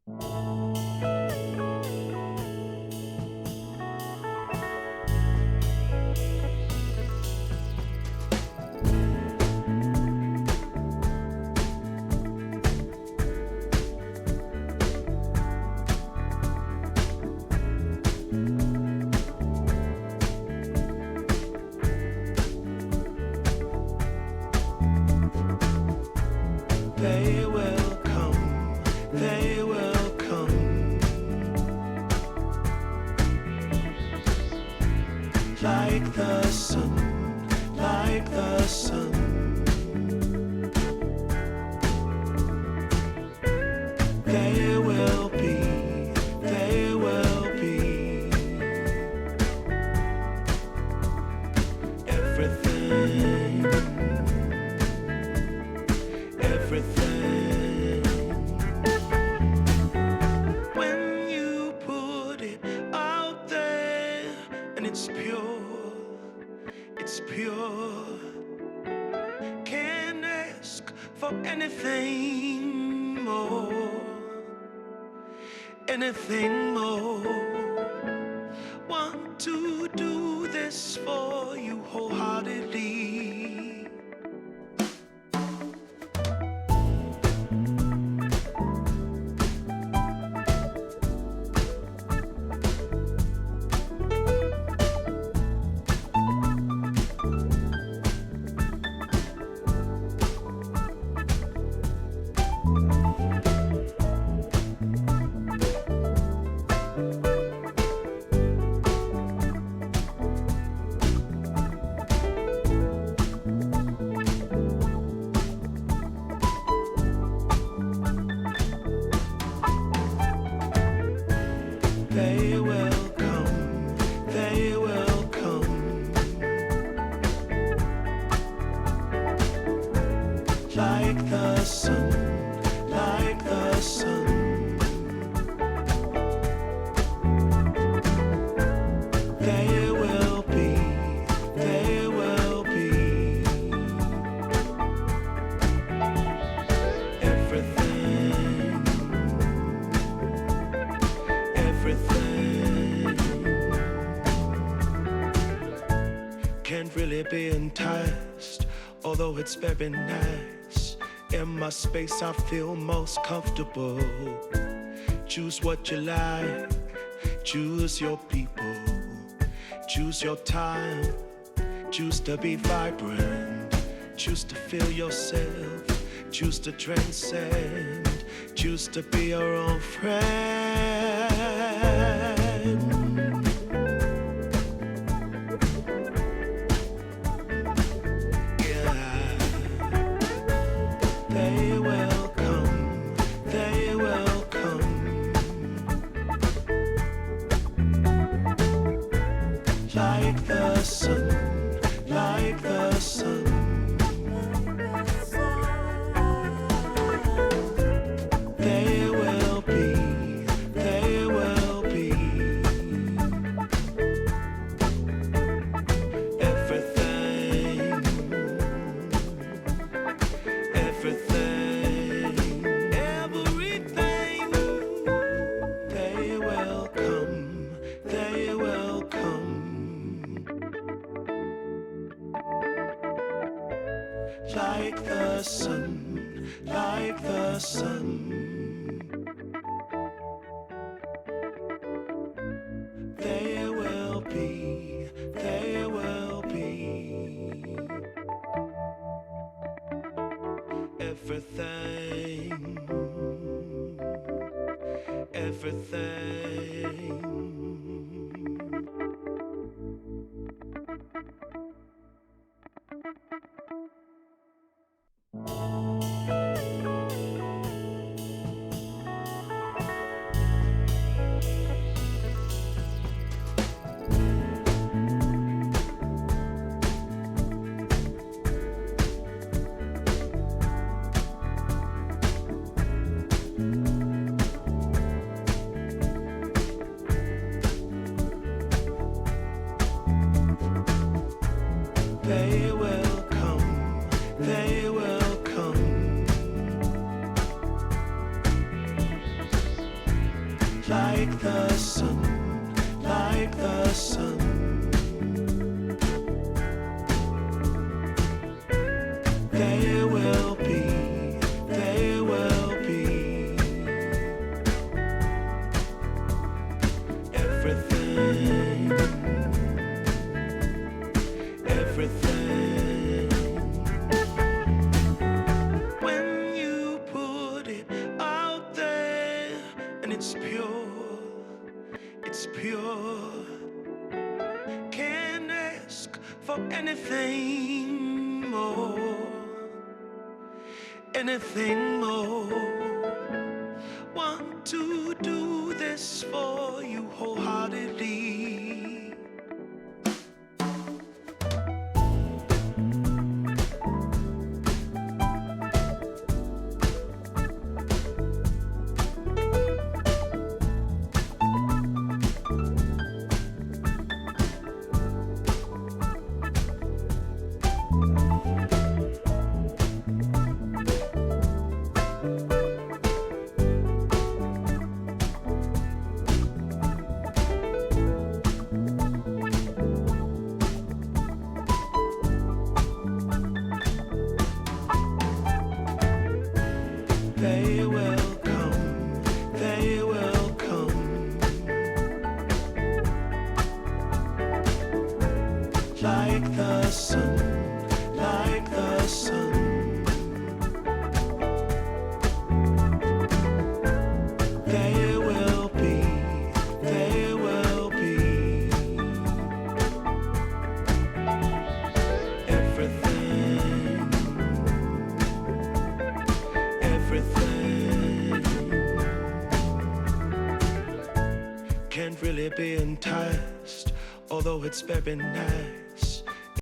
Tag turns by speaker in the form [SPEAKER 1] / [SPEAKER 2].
[SPEAKER 1] They will come, they will come, like the sun, like the sun. They will be, they will be everything, everything. When you put it out there and it's pure, it's pure. Can't ask for anything more, anything more. Want to do this for you wholeheartedly. They will come, they will come, like the sun, like the sun. They will be, they will be everything, everything. Can't really be enticed, although it's very nice. In my space I feel most comfortable. Choose what you like, choose your people, choose your time, choose to be vibrant, choose to feel yourself, choose to transcend, choose to be your own friend. Yeah, they will come, they will come, like the sun, like the sun. They will be, they will be everything, everything, everything. They will come, they will come, like the sun, like the sun. They will be, they will be everything, everything. like the sun, like the sun. There will be, there will be everything, everything. When you put it out there and it's pure, it's pure. Can't ask for anything more, anything more. Want to do this for you wholeheartedly. They will come, they will come, like the sun, like the sun. There will be, there will be everything, everything. Can't really be enticed, although it's very nice.